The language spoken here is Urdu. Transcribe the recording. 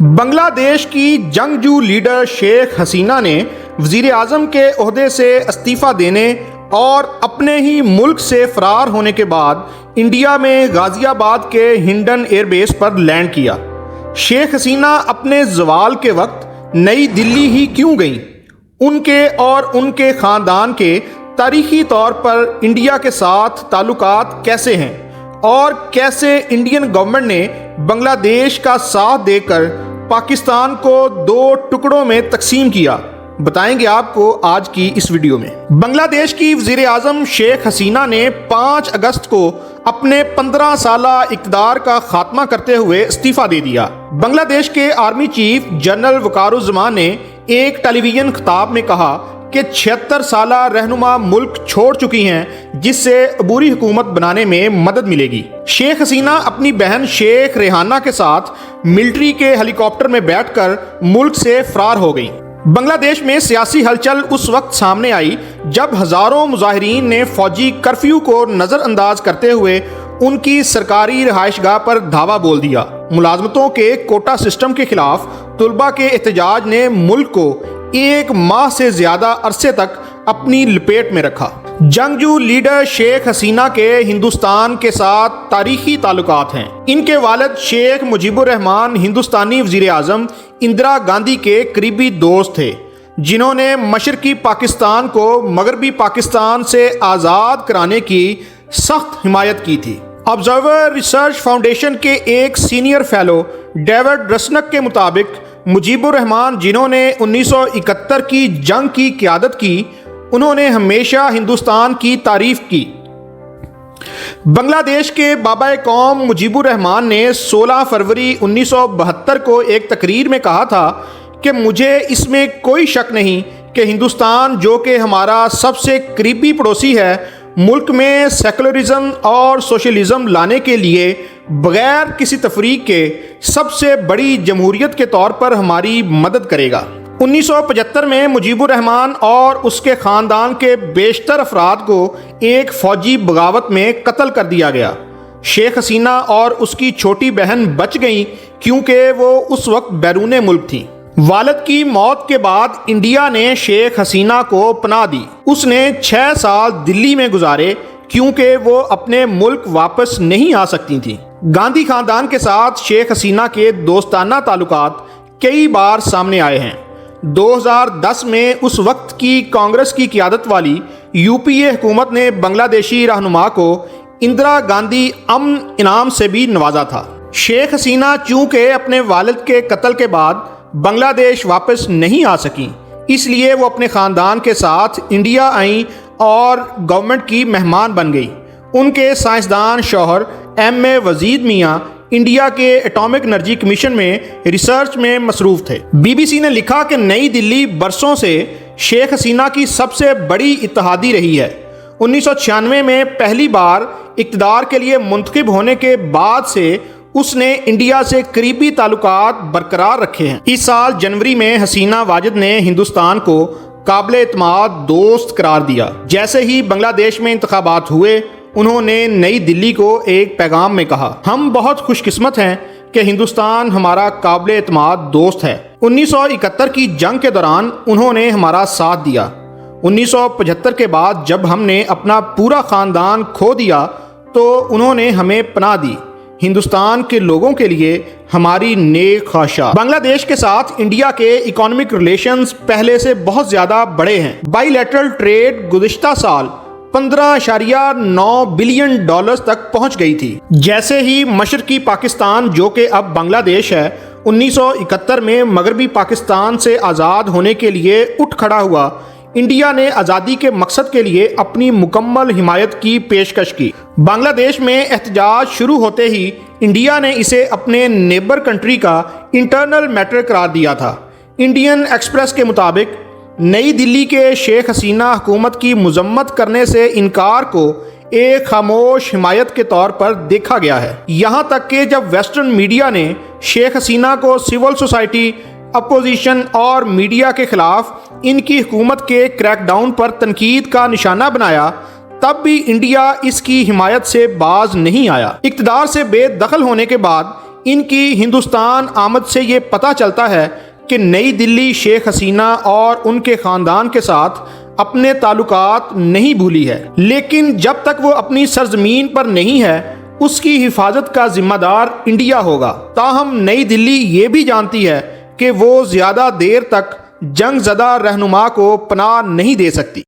بنگلہ دیش کی جنگجو لیڈر شیخ حسینہ نے وزیر اعظم کے عہدے سے استعفیٰ دینے اور اپنے ہی ملک سے فرار ہونے کے بعد انڈیا میں غازی آباد کے ہنڈن ایئر بیس پر لینڈ کیا۔ شیخ حسینہ اپنے زوال کے وقت نئی دلی ہی کیوں گئیں؟ ان کے اور ان کے خاندان کے تاریخی طور پر انڈیا کے ساتھ تعلقات کیسے ہیں اور کیسے انڈین گورنمنٹ نے بنگلہ دیش کا ساتھ دے کر پاکستان کو دو ٹکڑوں میں تقسیم کیا، بتائیں گے آپ کو آج کی اس ویڈیو میں۔ بنگلہ دیش کی وزیر اعظم شیخ حسینہ نے 5 اگست کو اپنے 15 سالہ اقتدار کا خاتمہ کرتے ہوئے استعفیٰ دے دیا۔ بنگلہ دیش کے آرمی چیف جنرل وقارالزمان نے ایک ٹیلی ویژن خطاب میں کہا کہ 76 سالہ رہنما ملک چھوڑ چکی ہیں، جس سے عبوری حکومت بنانے میں مدد ملے گی۔ شیخ حسینہ اپنی بہن شیخ ریحانہ کے ساتھ ملٹری کے ہیلی کاپٹر میں بیٹھ کر ملک سے فرار ہو گئیں۔ بنگلہ دیش میں سیاسی ہلچل اس وقت سامنے آئی جب ہزاروں مظاہرین نے فوجی کرفیو کو نظر انداز کرتے ہوئے ان کی سرکاری رہائش گاہ پر دھاوا بول دیا۔ ملازمتوں کے کوٹا سسٹم کے خلاف طلباء کے احتجاج نے ملک کو 1 ماہ سے زیادہ عرصے تک اپنی لپیٹ میں رکھا۔ جنگجو لیڈر شیخ حسینہ کے ہندوستان کے ساتھ تاریخی تعلقات ہیں۔ ان کے والد شیخ مجیب الرحمان ہندوستانی وزیر اعظم اندرا گاندھی کے قریبی دوست تھے، جنہوں نے مشرقی پاکستان کو مغربی پاکستان سے آزاد کرانے کی سخت حمایت کی تھی۔ آبزرور ریسرچ فاؤنڈیشن کے ایک سینئر فیلو ڈیوڈ رسنک کے مطابق مجیب الرحمان، جنہوں نے 1971 کی جنگ کی قیادت کی، انہوں نے ہمیشہ ہندوستان کی تعریف کی۔ بنگلہ دیش کے بابا قوم مجیب الرحمان نے 16 فروری 1972 کو ایک تقریر میں کہا تھا کہ مجھے اس میں کوئی شک نہیں کہ ہندوستان، جو کہ ہمارا سب سے قریبی پڑوسی ہے، ملک میں سیکولرزم اور سوشلزم لانے کے لیے بغیر کسی تفریق کے سب سے بڑی جمہوریت کے طور پر ہماری مدد کرے گا۔ 1975 میں مجیب الرحمان اور اس کے خاندان کے بیشتر افراد کو ایک فوجی بغاوت میں قتل کر دیا گیا۔ شیخ حسینہ اور اس کی چھوٹی بہن بچ گئیں کیونکہ وہ اس وقت بیرون ملک تھیں۔ والد کی موت کے بعد انڈیا نے شیخ حسینہ کو پناہ دی۔ اس نے 6 سال دلی میں گزارے کیونکہ وہ اپنے ملک واپس نہیں آ سکتی تھیں۔ گاندھی خاندان کے ساتھ شیخ حسینہ کے دوستانہ تعلقات کئی بار سامنے آئے ہیں۔ 2010 میں اس وقت کی کانگریس کی قیادت والی UPA حکومت نے بنگلہ دیشی رہنما کو اندرا گاندھی امن انعام سے بھی نوازا تھا۔ شیخ حسینہ چونکہ اپنے والد کے قتل کے بعد بنگلہ دیش واپس نہیں آ سکیں، اس لیے وہ اپنے خاندان کے ساتھ انڈیا آئیں اور گورنمنٹ کی مہمان بن گئی۔ ان کے سائنسدان شوہر MA وزید میاں انڈیا کے ایٹامک انرجی کمیشن میں ریسرچ میں مصروف تھے۔ BBC نے لکھا کہ نئی دلی برسوں سے شیخ حسینہ کی سب سے بڑی اتحادی رہی ہے۔ 1996 میں پہلی بار اقتدار کے لیے منتخب ہونے کے بعد سے اس نے انڈیا سے قریبی تعلقات برقرار رکھے ہیں۔ اس سال جنوری میں حسینہ واجد نے ہندوستان کو قابل اعتماد دوست قرار دیا۔ جیسے ہی بنگلہ دیش میں انتخابات ہوئے، انہوں نے نئی دلی کو ایک پیغام میں کہا، ہم بہت خوش قسمت ہیں کہ ہندوستان ہمارا قابل اعتماد دوست ہے۔ 1971 کی جنگ کے دوران انہوں نے ہمارا ساتھ دیا۔ 1975 کے بعد جب ہم نے اپنا پورا خاندان کھو دیا تو انہوں نے ہمیں پناہ دی۔ ہندوستان کے لوگوں کے لیے ہماری نیک خواہشات۔ بنگلہ دیش کے ساتھ انڈیا کے اکنامک ریلیشنز پہلے سے بہت زیادہ بڑے ہیں۔ بائی لیٹرل ٹریڈ گزشتہ سال $15.9 بلین تک پہنچ گئی تھی۔ جیسے ہی مشرقی پاکستان، جو کہ اب بنگلہ دیش ہے، 1971 میں مغربی پاکستان سے آزاد ہونے کے لیے اٹھ کھڑا ہوا، انڈیا نے آزادی کے مقصد کے لیے اپنی مکمل حمایت کی پیشکش کی۔ بنگلہ دیش میں احتجاج شروع ہوتے ہی انڈیا نے اسے اپنے نیبر کنٹری کا انٹرنل میٹر قرار دیا تھا۔ انڈین ایکسپریس کے مطابق نئی دلی کے شیخ حسینہ حکومت کی مذمت کرنے سے انکار کو ایک خاموش حمایت کے طور پر دیکھا گیا ہے، یہاں تک کہ جب ویسٹرن میڈیا نے شیخ حسینہ کو سول سوسائٹی، اپوزیشن اور میڈیا کے خلاف ان کی حکومت کے کریک ڈاؤن پر تنقید کا نشانہ بنایا، تب بھی انڈیا اس کی حمایت سے باز نہیں آیا۔ اقتدار سے بے دخل ہونے کے بعد ان کی ہندوستان آمد سے یہ پتہ چلتا ہے کہ نئی دلی شیخ حسینہ اور ان کے خاندان کے ساتھ اپنے تعلقات نہیں بھولی ہے، لیکن جب تک وہ اپنی سرزمین پر نہیں ہے اس کی حفاظت کا ذمہ دار انڈیا ہوگا۔ تاہم نئی دلی یہ بھی جانتی ہے کہ وہ زیادہ دیر تک جنگ زدہ رہنما کو پناہ نہیں دے سکتی۔